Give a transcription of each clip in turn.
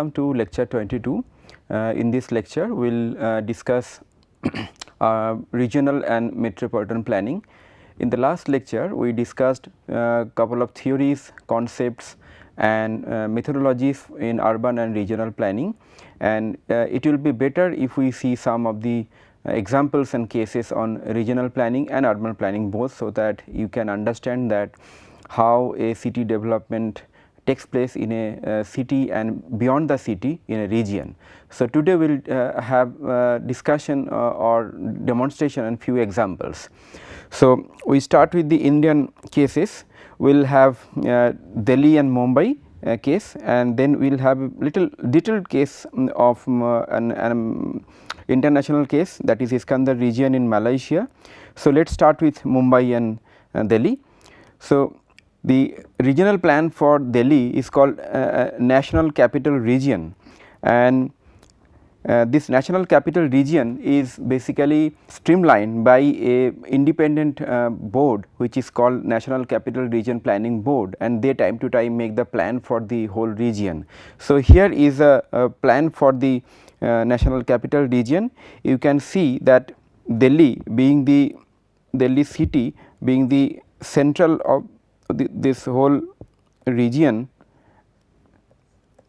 welcome to lecture 22. In this lecture we will discuss regional and metropolitan planning. In the last lecture we discussed couple of theories, concepts and methodologies in urban and regional planning, and it will be better if we see some of the examples and cases on regional planning and urban planning both, so that you can understand that how a city development takes place in a city and beyond the city in a region. So, today we will have discussion or demonstration and few examples. So, we start with the Indian cases. We will have Delhi and Mumbai case, and then we will have a little detailed case of an international case, that is Iskandar region in Malaysia. So, let us start with Mumbai and Delhi. So, the regional plan for Delhi is called National Capital Region, and this National Capital Region is basically streamlined by a independent board which is called National Capital Region Planning Board, and they time to time make the plan for the whole region. So, here is a plan for the National Capital Region. You can see that Delhi being the city being the central of this whole region,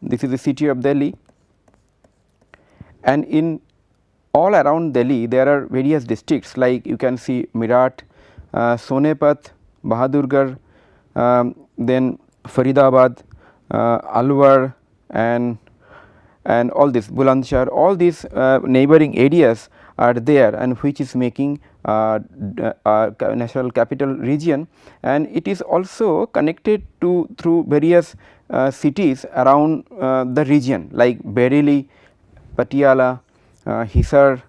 this is the city of Delhi, and in all around Delhi there are various districts, like you can see Meerut, Sonepat, Bahadurgarh, then Faridabad, Alwar and all this Bulandshahr, all these neighboring areas are there, and which is making national capital region, and it is also connected to through various cities around the region like Bareilly, Patiala, Hisar,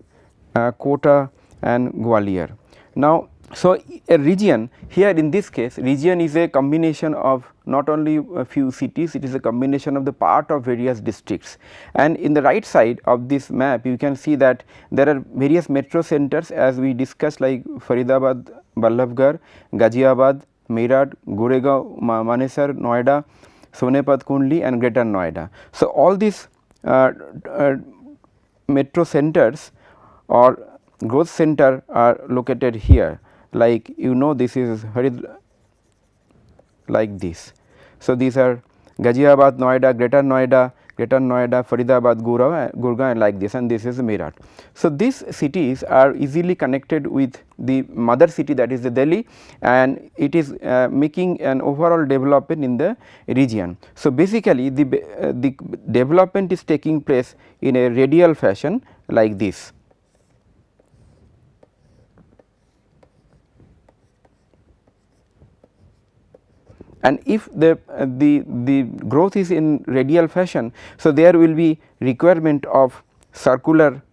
Kota and Gwalior. Now, so a region here, in this case region is a combination of not only a few cities, it is a combination of the part of various districts, and in the right side of this map you can see that there are various metro centers as we discussed, like Faridabad, Vallabhgarh, Ghaziabad, Meerut, Goregaon, Manesar, Noida, Sonepat, Kundli and Greater Noida. So, all these metro centers or growth center are located here, like this is like this. So, these are Ghaziabad, Noida, Greater Noida, Faridabad, Gurgaon like this, and this is Meerut. So, these cities are easily connected with the mother city, that is the Delhi, and it is making an overall development in the region. So, basically the development is taking place in a radial fashion like this. And if the growth is in radial fashion, so there will be requirement of circular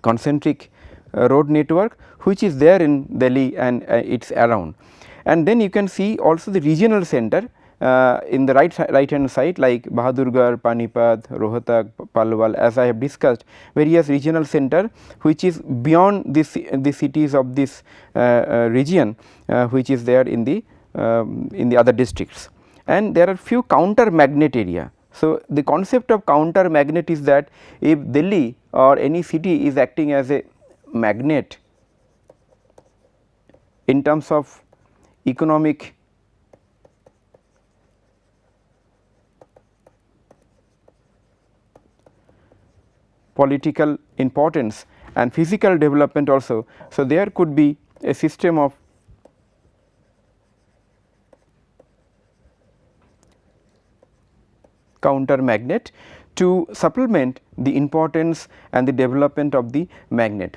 concentric road network which is there in Delhi and its around. And then you can see also the regional center in the right hand side, like Bahadurgarh, Panipat, Rohtak, Palwal, as I have discussed, various regional center which is beyond the cities of this region which is there in the other districts, and there are few counter magnet area. So, the concept of counter magnet is that if Delhi or any city is acting as a magnet in terms of economic political importance and physical development also. So, there could be a system of counter magnet to supplement the importance and the development of the magnet,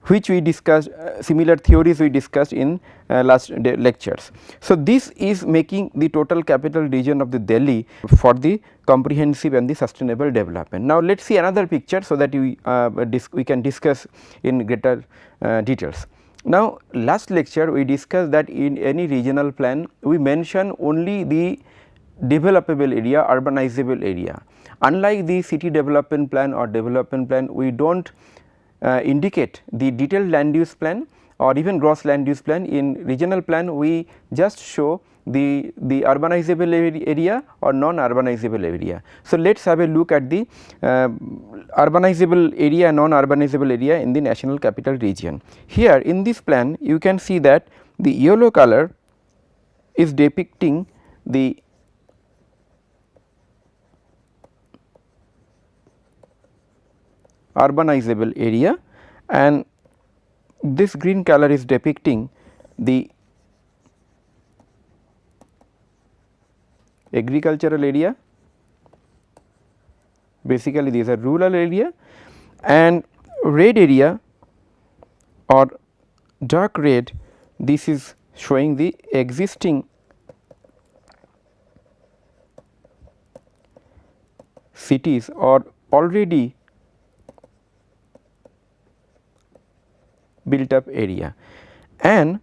which we discussed, similar theories we discussed in last lectures. So, this is making the total capital region of the Delhi for the comprehensive and the sustainable development. Now, let us see another picture, so that we can discuss in greater details. Now, last lecture we discussed that in any regional plan we mention only the developable area, urbanizable area. Unlike the city development plan or development plan, we do not indicate the detailed land use plan or even gross land use plan. In regional plan we just show the urbanizable area or non-urbanizable area. So, let us have a look at the urbanizable area, non-urbanizable area in the national capital region. Here in this plan you can see that the yellow color is depicting the urbanizable area, and this green color is depicting the agricultural area. Basically these are rural area, and red area or dark red, this is showing the existing cities or already built up area. And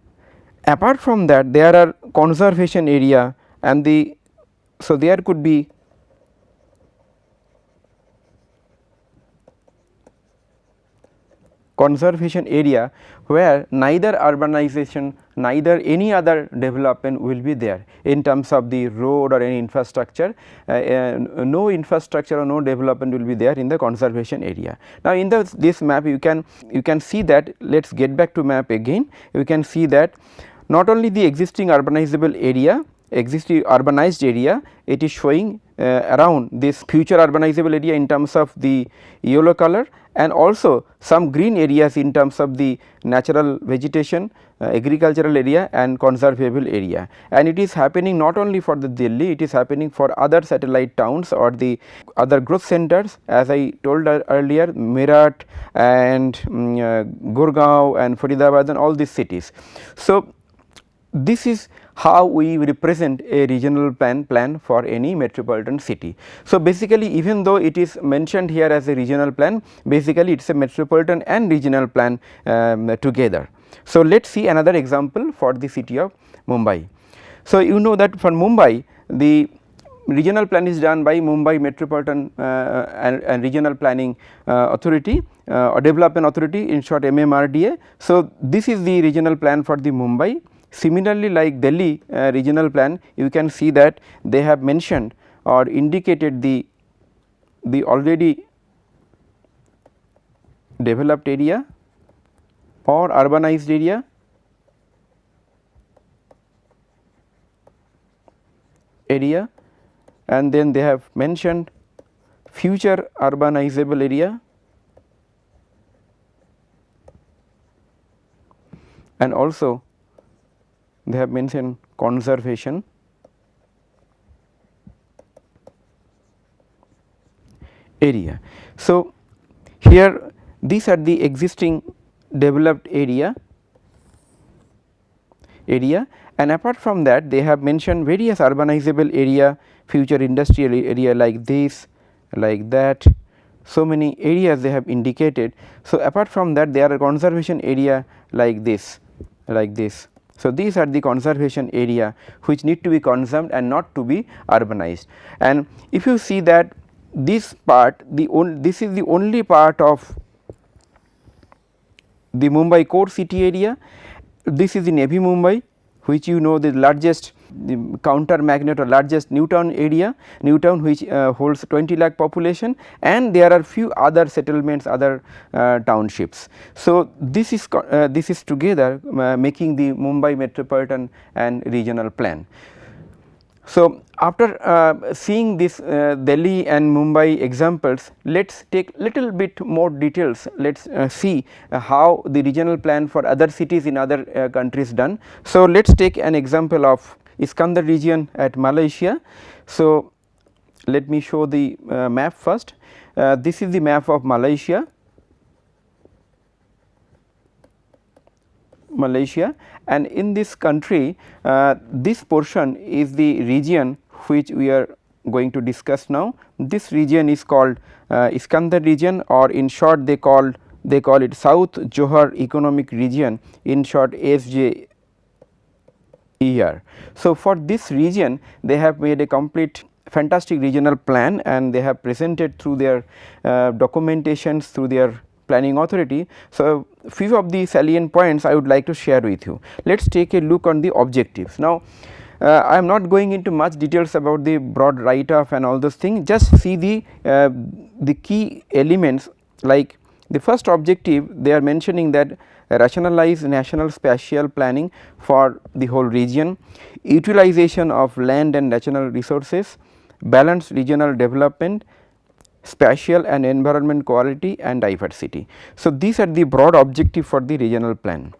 apart from that there are conservation area, and so there could be conservation area where neither urbanization, neither any other development will be there in terms of the road or any infrastructure. No infrastructure or no development will be there in the conservation area. Now, in this map you can see that, let us get back to map again. You can see that not only the existing urbanizable area, existing urbanized area, it is showing around this future urbanizable area in terms of the yellow color, and also some green areas in terms of the natural vegetation, agricultural area and conservable area. And it is happening not only for the Delhi, it is happening for other satellite towns or the other growth centers, as I told earlier, Meerut and Gurgaon and Faridabad and all these cities. So, this is how we represent a regional plan for any metropolitan city. So, basically even though it is mentioned here as a regional plan, basically it is a metropolitan and regional plan together. So, let us see another example for the city of Mumbai. So, you know that for Mumbai the regional plan is done by Mumbai Metropolitan and Regional Planning Authority or Development Authority, in short MMRDA. So, this is the regional plan for the Mumbai. Similarly, like Delhi regional plan, you can see that they have mentioned or indicated the already developed area or urbanized area, and then they have mentioned future urbanizable area, and also they have mentioned conservation area. So, here these are the existing developed area, and apart from that they have mentioned various urbanizable area, future industrial area like this, like that, so many areas they have indicated. So, apart from that there are conservation area like this, like this. So, these are the conservation area which need to be conserved and not to be urbanized. And if you see that this part, this is the only part of the Mumbai core city area. This is the Navi Mumbai, which you know the largest counter magnet or largest new town area, new town which holds 20 lakh population, and there are few other settlements, other townships. So, this is together making the Mumbai metropolitan and regional plan. So, after seeing this Delhi and Mumbai examples, let us take little bit more details. Let us see how the regional plan for other cities in other countries done. So, let us take an example of Iskandar region at Malaysia. So, let me show the map first. This is the map of Malaysia, and in this country this portion is the region which we are going to discuss now. This region is called Iskandar region, or in short they call it South Johor Economic Region, in short SJER. So, for this region they have made a complete fantastic regional plan, and they have presented through their documentations, through their Planning Authority. So, few of the salient points I would like to share with you. Let us take a look on the objectives. Now, I am not going into much details about the broad write off and all those things, just see the key elements. Like the first objective, they are mentioning that rationalize national spatial planning for the whole region, utilization of land and natural resources, balanced regional development, spatial and environment quality and diversity. So, these are the broad objective for the regional plan.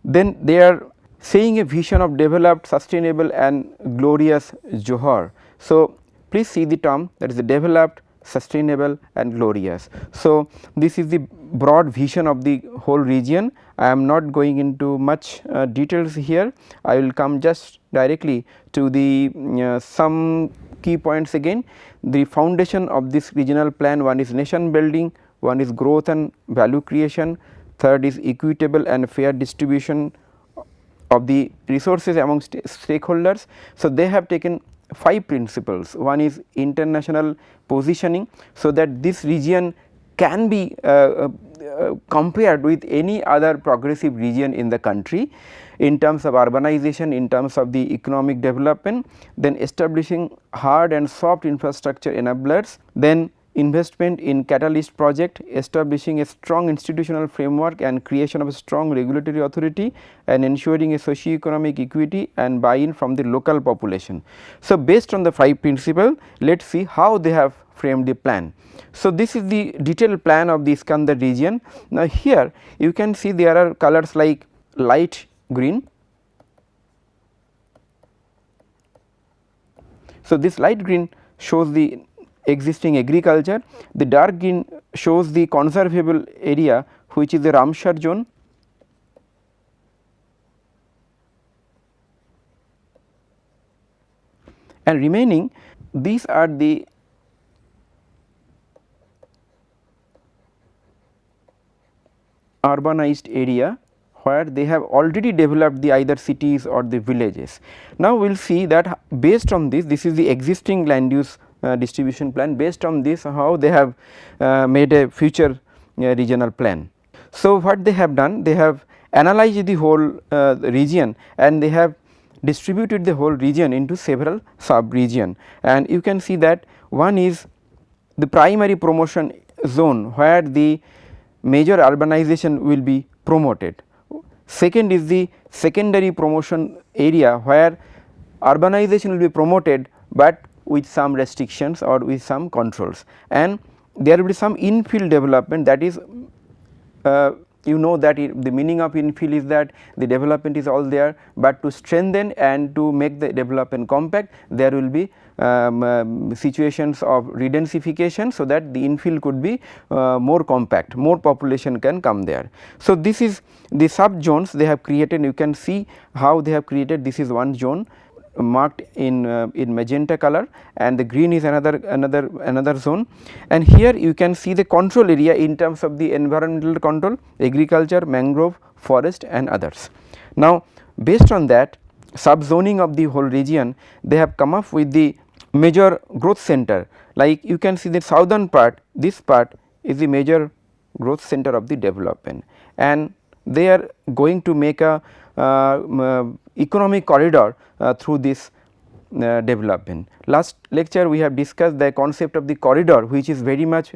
Then they are saying a vision of developed, sustainable and glorious Johor. So, please see the term, that is the developed, sustainable and glorious. So, this is the broad vision of the whole region. I am not going into much details here. I will come just directly to the some key points again. The foundation of this regional plan, one is nation building, one is growth and value creation, third is equitable and fair distribution of the resources among stakeholders. So, they have taken 5 principles. One is international positioning, so that this region can be compared with any other progressive region in the country in terms of urbanization, in terms of the economic development, then establishing hard and soft infrastructure enablers, then investment in catalyst project, establishing a strong institutional framework and creation of a strong regulatory authority, and ensuring a socio-economic equity and buy-in from the local population. So, based on the 5 principles, let us see how they have framed the plan. So, this is the detailed plan of the Iskandar region. Now, here you can see there are colors like light green. So, this light green shows the existing agriculture, the dark green shows the conservable area, which is the Ramsar zone, and remaining these are the urbanized area where they have already developed the either cities or the villages. Now, we will see that based on this is the existing land use distribution plan. Based on this, how they have made a future regional plan. So, what they have done, they have analyzed the whole region and they have distributed the whole region into several sub region, and you can see that one is the primary promotion zone where the major urbanization will be promoted. Second is the secondary promotion area where urbanization will be promoted, but with some restrictions or with some controls, and there will be some infill development, that is you know that the meaning of infill is that the development is all there, but to strengthen and to make the development compact, there will be situations of redensification, so that the infill could be more compact, more population can come there. So, this is the sub zones they have created. You can see how they have created. This is one zone marked in magenta color, and the green is another zone, and here you can see the control area in terms of the environmental control, agriculture, mangrove, forest and others. Now, based on that sub zoning of the whole region, they have come up with the major growth center. Like you can see the southern part, this part is the major growth center of the development, and they are going to make a economic corridor through this development. Last lecture we have discussed the concept of the corridor, which is very much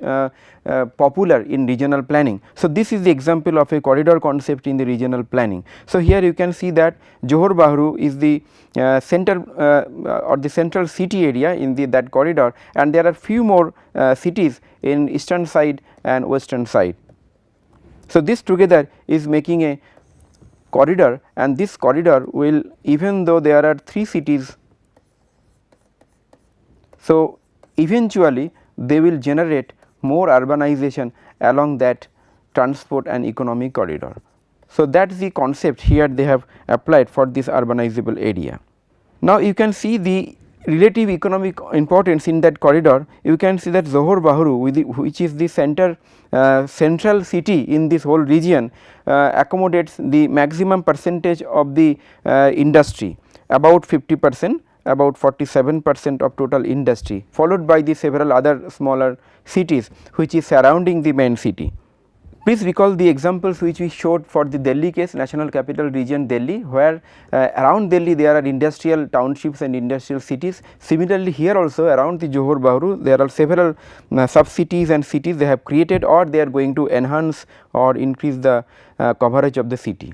popular in regional planning. So, this is the example of a corridor concept in the regional planning. So, here you can see that Johor Bahru is the center or the central city area in that corridor, and there are few more cities in eastern side and western side. So, this together is making a corridor, and this corridor will, even though there are 3 cities, so eventually they will generate more urbanization along that transport and economic corridor. So, that is the concept here they have applied for this urbanizable area. Now, you can see the relative economic importance in that corridor. You can see that Johor Bahru, which is the central city in this whole region, accommodates the maximum percentage of the industry, about 50%, about 47% of total industry, followed by the several other smaller cities which is surrounding the main city. Please recall the examples which we showed for the Delhi case, National Capital Region Delhi, where around Delhi there are industrial townships and industrial cities. Similarly, here also around the Johor Bahru there are several sub cities and cities they have created, or they are going to enhance or increase the coverage of the city.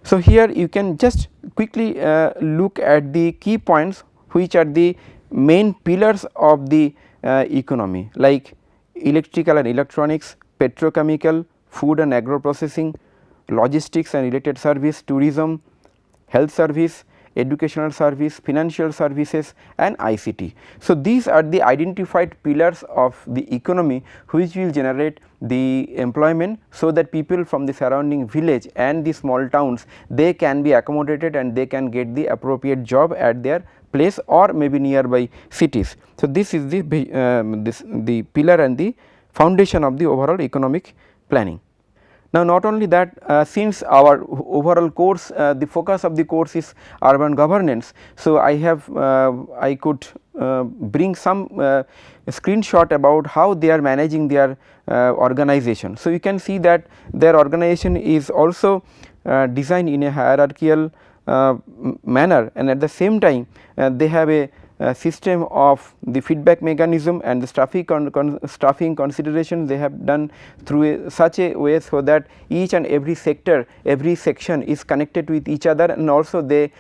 So, here you can just quickly look at the key points which are the main pillars of the economy, like electrical and electronics, petrochemical, food and agro processing, logistics and related service, tourism, health service, educational service, financial services and ICT. So, these are the identified pillars of the economy which will generate the employment, so that people from the surrounding village and the small towns, they can be accommodated and they can get the appropriate job at their place or maybe nearby cities. So, this is the pillar and the foundation of the overall economic planning. Now, not only that, since our overall course, the focus of the course is urban governance. So, I could bring some screenshot about how they are managing their organization. So, you can see that their organization is also designed in a hierarchical manner, and at the same time they have a system of the feedback mechanism and the staffing consideration they have done through such a way, so that each and every sector, every section is connected with each other, and also they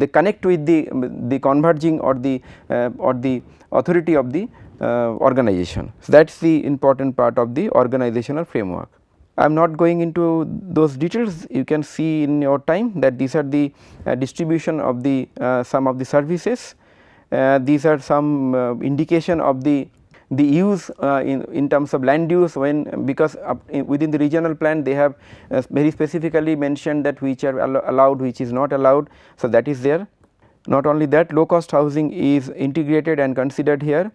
connect with the converging or the authority of the organization. So, that is the important part of the organizational framework. I am not going into those details, you can see in your time that these are the distribution of the some of the services. These are some indication of the use in terms of land use, when because within the regional plan they have very specifically mentioned that which are allowed, which is not allowed. So, that is there. Not only that, low cost housing is integrated and considered here.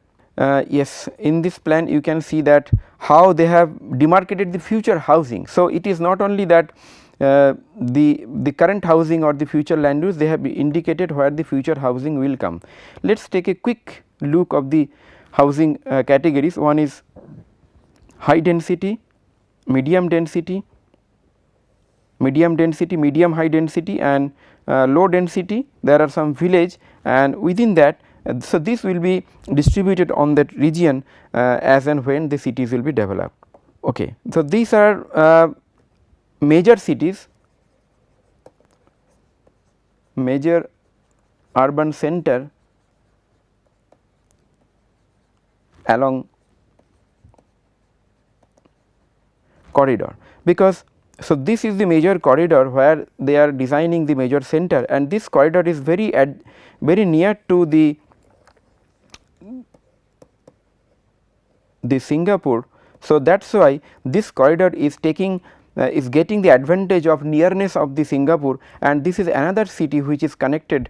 Yes, in this plan you can see that how they have demarcated the future housing. So, it is not only that the current housing or the future land use, they have indicated where the future housing will come. Let us take a quick look of the housing categories. One is high density, medium density, medium high density and low density. There are some village, and within that, so this will be distributed on that region as and when the cities will be developed. Okay. So, these are major cities, major urban center along corridor, because so this is the major corridor where they are designing the major center, and this corridor is very near to the Singapore. So, that is why this corridor is taking is getting the advantage of nearness of the Singapore, and this is another city which is connected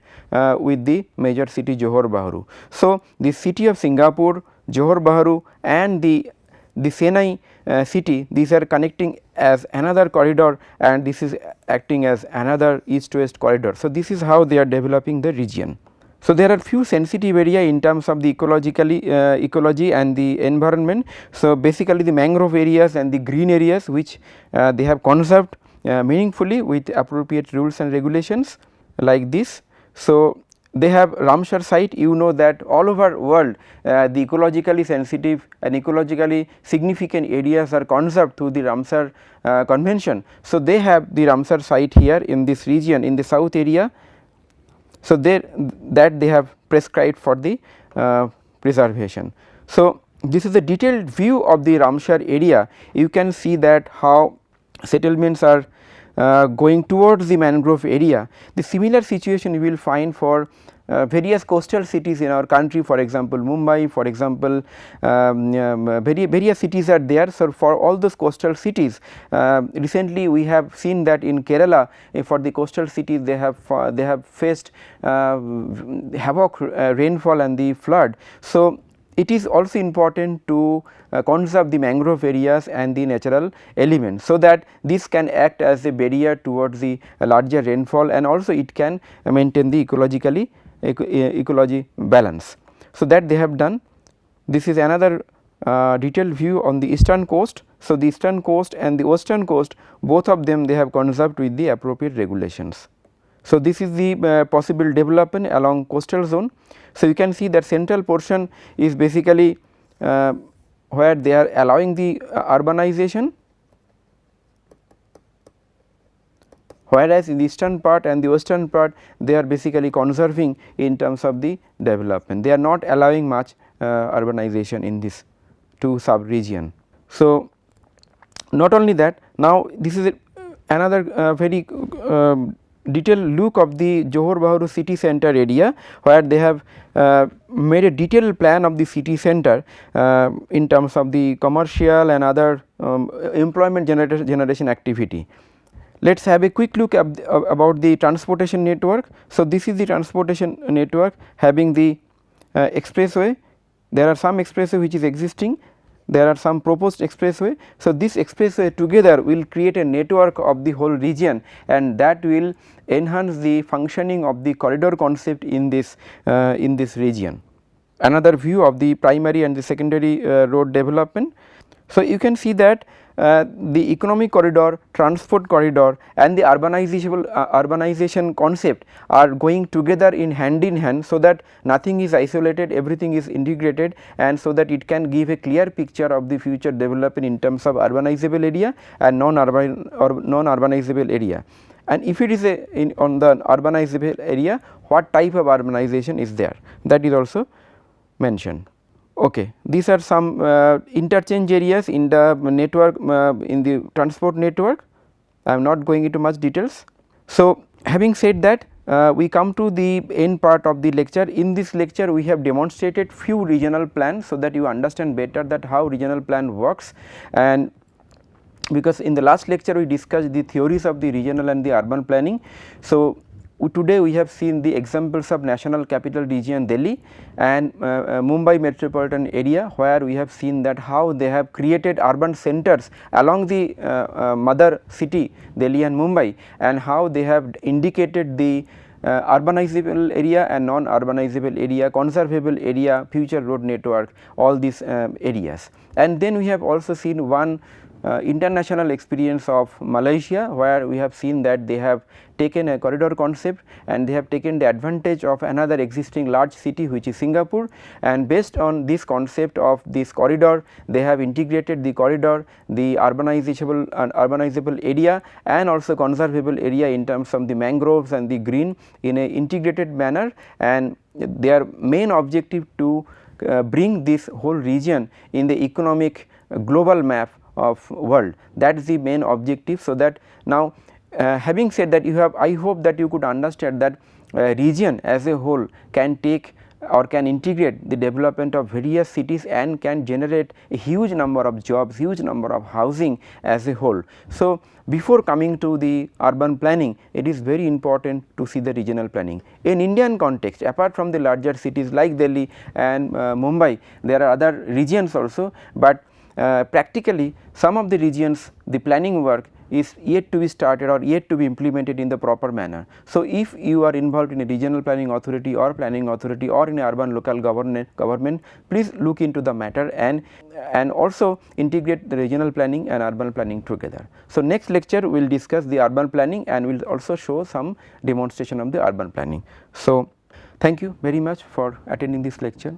with the major city Johor Bahru. So, the city of Singapore, Johor Bahru and the Chennai city, these are connecting as another corridor, and this is acting as another east to west corridor. So, this is how they are developing the region. So, there are few sensitive area in terms of the ecology and the environment. So, basically the mangrove areas and the green areas which they have conserved meaningfully with appropriate rules and regulations like this. So, they have Ramsar site, you know that all over world the ecologically sensitive and ecologically significant areas are conserved through the Ramsar convention. So, they have the Ramsar site here in this region in the south area. So, that they have prescribed for the preservation. So, this is a detailed view of the Ramsar area. You can see that how settlements are going towards the mangrove area. The similar situation you will find for various coastal cities in our country, for example, Mumbai, for example, various cities are there. So, for all those coastal cities, recently we have seen that in Kerala for the coastal cities they have faced havoc rainfall and the flood. So, it is also important to conserve the mangrove areas and the natural elements, so that this can act as a barrier towards the larger rainfall, and also it can maintain the ecology balance. So, that they have done. This is another detailed view on the eastern coast. So, the eastern coast and the western coast, both of them they have conserved with the appropriate regulations. So, this is the possible development along coastal zone. So, you can see that central portion is basically where they are allowing the urbanization, whereas in the eastern part and the western part they are basically conserving in terms of the development. They are not allowing much urbanization in this two sub region. So, not only that, now this is another very detailed look of the Johor Bahru city center area, where they have made a detailed plan of the city center in terms of the commercial and other employment generation activity. Let us have a quick look about the transportation network. So, this is the transportation network having the expressway. There are some expressway which is existing, there are some proposed expressway. So, this expressway together will create a network of the whole region, and that will enhance the functioning of the corridor concept in this region. Another view of the primary and the secondary road development. So, you can see that the economic corridor, transport corridor and the urbanization concept are going together in hand, so that nothing is isolated, everything is integrated, and so that it can give a clear picture of the future development in terms of urbanizable area and non-urban or non-urbanizable area. And if it is on the urbanizable area, what type of urbanization is there, that is also mentioned. Okay. These are some interchange areas in the network, in the transport network. I am not going into much details. So, having said that, we come to the end part of the lecture. In this lecture we have demonstrated few regional plans, so that you understand better that how regional plan works, and because in the last lecture we discussed the theories of the regional and the urban planning. So, today we have seen the examples of National Capital Region Delhi and Mumbai metropolitan area, where we have seen that how they have created urban centers along the mother city Delhi and Mumbai, and how they have indicated the urbanizable area and non-urbanizable area, conservable area, future road network, all these areas. And then we have also seen one international experience of Malaysia, where we have seen that they have taken a corridor concept and they have taken the advantage of another existing large city, which is Singapore, and based on this concept of this corridor they have integrated the corridor, the urbanizable area and also conservable area in terms of the mangroves and the green in a integrated manner, and their main objective to bring this whole region in the economic global map of world. That is the main objective. So, that now having said that, you have, I hope that you could understand that region as a whole can take or can integrate the development of various cities and can generate a huge number of jobs, huge number of housing as a whole. So, before coming to the urban planning, it is very important to see the regional planning. In Indian context, apart from the larger cities like Delhi and Mumbai, there are other regions also, but practically some of the regions the planning work is yet to be started or yet to be implemented in the proper manner. So, if you are involved in a regional planning authority or planning authority or in a urban local government, please look into the matter and also integrate the regional planning and urban planning together. So, next lecture we will discuss the urban planning and we will also show some demonstration of the urban planning. So, thank you very much for attending this lecture.